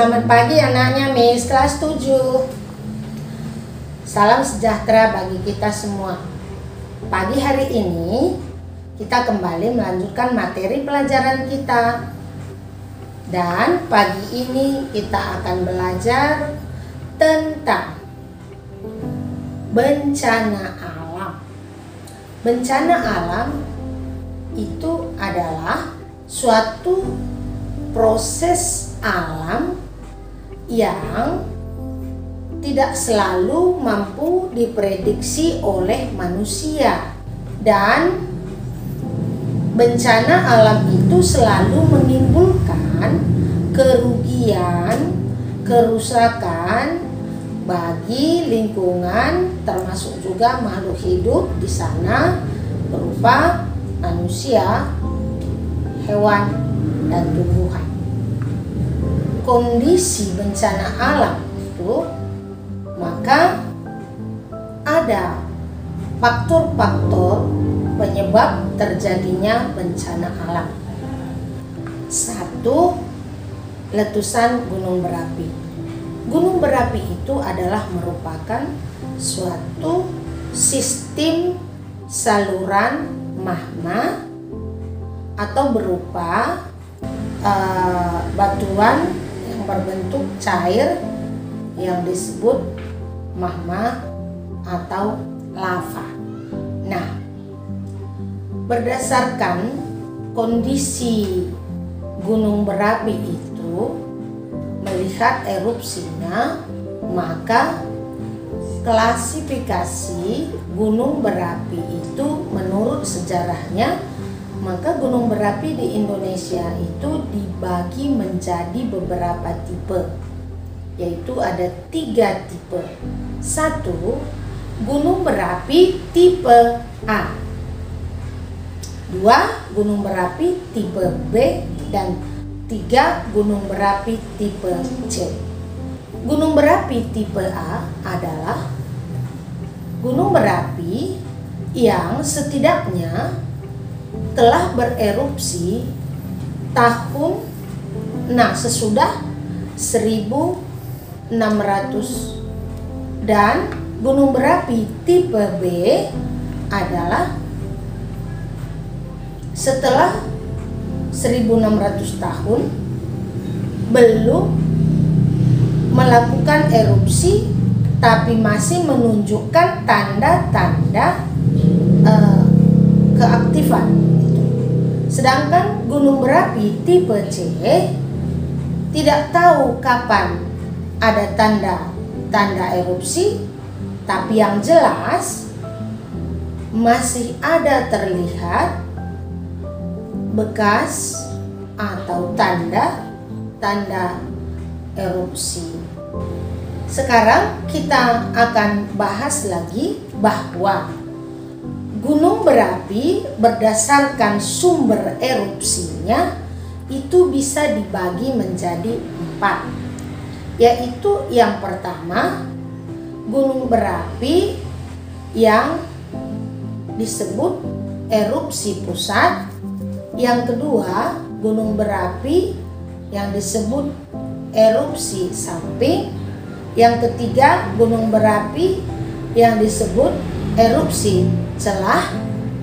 Selamat pagi anaknya Miss kelas 7. Salam sejahtera bagi kita semua. Pagi hari ini kita kembali melanjutkan materi pelajaran kita. Dan pagi ini kita akan belajar tentang bencana alam. Bencana alam itu adalah suatu proses alam yang tidak selalu mampu diprediksi oleh manusia, dan bencana alam itu selalu menimbulkan kerugian, kerusakan bagi lingkungan, termasuk juga makhluk hidup di sana berupa manusia, hewan, dan tumbuhan. Kondisi bencana alam itu, maka ada faktor-faktor penyebab terjadinya bencana alam. 1. Letusan gunung berapi. Gunung berapi itu adalah merupakan suatu sistem saluran magma atau berupa batuan yang berbentuk cair yang disebut magma atau lava. Nah, berdasarkan kondisi gunung berapi itu, melihat erupsinya, maka klasifikasi gunung berapi itu menurut sejarahnya, maka gunung berapi di Indonesia itu dibagi menjadi beberapa tipe, yaitu ada 3 tipe. 1. Gunung berapi tipe A. 2. Gunung berapi tipe B. Dan 3. Gunung berapi tipe C. Gunung berapi tipe A adalah gunung berapi yang setidaknya telah bererupsi sesudah 1600, dan gunung berapi tipe B adalah setelah 1600 tahun belum melakukan erupsi tapi masih menunjukkan tanda-tanda keaktifan. Sedangkan gunung berapi tipe C tidak tahu kapan ada tanda erupsi, tapi yang jelas masih ada terlihat bekas atau tanda erupsi. Sekarang kita akan bahas lagi bahwa gunung berapi berdasarkan sumber erupsinya itu bisa dibagi menjadi 4, yaitu yang pertama gunung berapi yang disebut erupsi pusat, yang kedua gunung berapi yang disebut erupsi samping, yang ketiga gunung berapi yang disebut erupsi celah,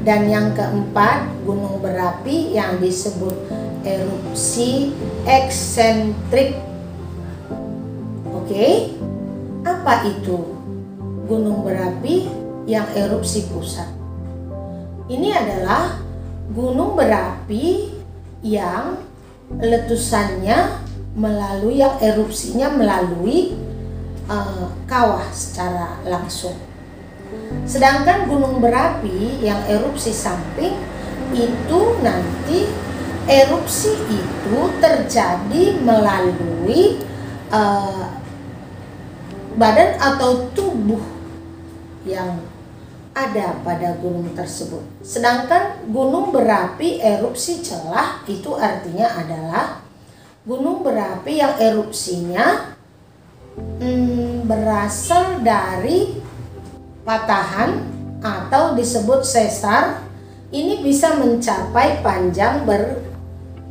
dan yang keempat gunung berapi yang disebut erupsi eksentrik. Oke, apa itu gunung berapi yang erupsi pusat? Ini adalah gunung berapi yang letusannya yang erupsinya melalui kawah secara langsung. Sedangkan gunung berapi yang erupsi samping itu nanti erupsi itu terjadi melalui badan atau tubuh yang ada pada gunung tersebut. Sedangkan gunung berapi erupsi celah itu artinya adalah gunung berapi yang erupsinya berasal dari patahan atau disebut sesar. Ini bisa mencapai panjang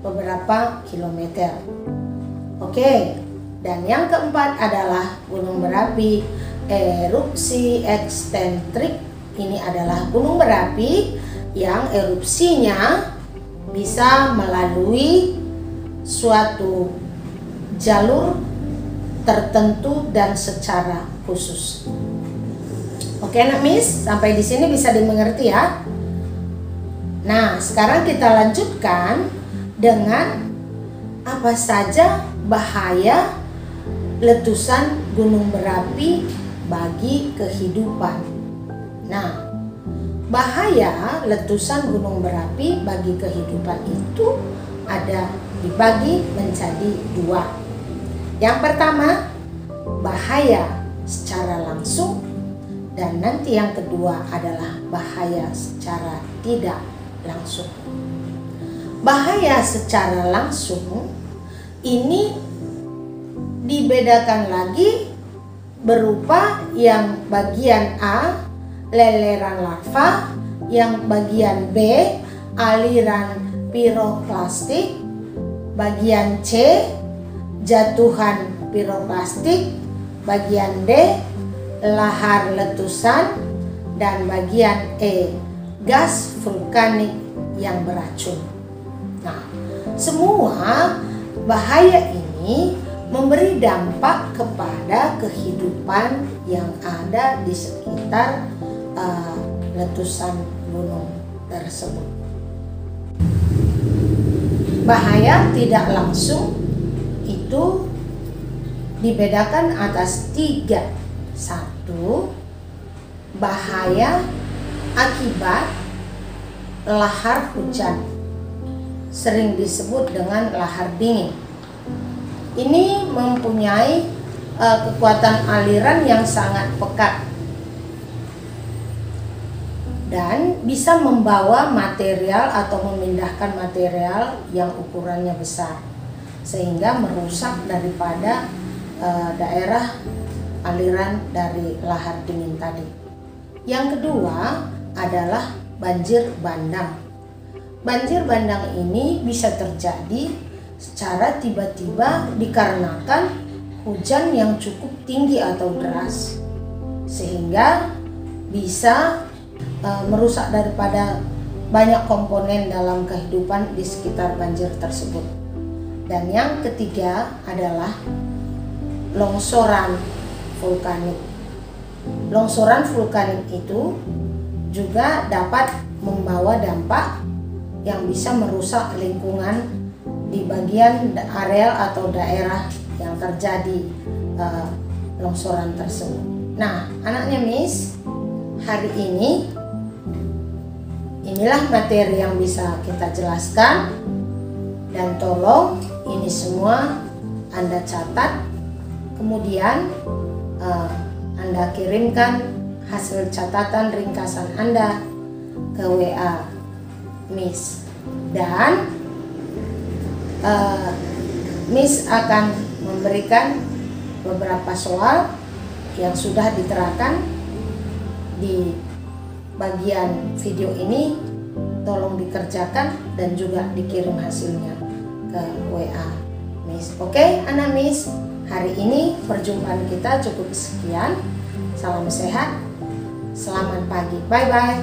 beberapa kilometer. Oke, Dan yang keempat adalah gunung berapi erupsi eksentrik. Ini adalah gunung berapi yang erupsinya bisa melalui suatu jalur tertentu dan secara khusus. Oke anak Miss, sampai di sini bisa dimengerti ya. Nah, sekarang kita lanjutkan dengan apa saja bahaya letusan gunung berapi bagi kehidupan. Nah, bahaya letusan gunung berapi bagi kehidupan itu ada dibagi menjadi dua. Yang pertama, bahaya secara langsung, dan nanti yang kedua adalah bahaya secara tidak langsung. Bahaya secara langsung ini dibedakan lagi berupa yang bagian A, leleran lava, yang bagian B, aliran piroklastik, bagian C, jatuhan piroklastik, bagian D, lahar letusan, dan bagian E, gas vulkanik yang beracun. Nah, semua bahaya ini memberi dampak kepada kehidupan yang ada di sekitar letusan gunung tersebut. Bahaya tidak langsung itu dibedakan atas 3. 1. Bahaya akibat lahar hujan, sering disebut dengan lahar dingin. Ini mempunyai kekuatan aliran yang sangat pekat dan bisa membawa material atau memindahkan material yang ukurannya besar, sehingga merusak daripada daerah aliran dari lahar dingin tadi. Yang kedua adalah banjir bandang. Banjir bandang ini bisa terjadi secara tiba-tiba dikarenakan hujan yang cukup tinggi atau deras, sehingga bisa merusak daripada banyak komponen dalam kehidupan di sekitar banjir tersebut. Dan yang ketiga adalah longsoran vulkanik. Longsoran vulkanik itu juga dapat membawa dampak yang bisa merusak lingkungan di bagian areal atau daerah yang terjadi longsoran tersebut. Nah, anaknya Miss, hari ini inilah materi yang bisa kita jelaskan, dan tolong ini semua Anda catat, kemudian Anda kirimkan hasil catatan ringkasan Anda ke WA Miss, dan Miss akan memberikan beberapa soal yang sudah diterangkan di bagian video ini. Tolong dikerjakan dan juga dikirim hasilnya ke WA Miss. Oke, anak Miss, hari ini perjumpaan kita cukup sekian. Salam sehat, selamat pagi, bye bye.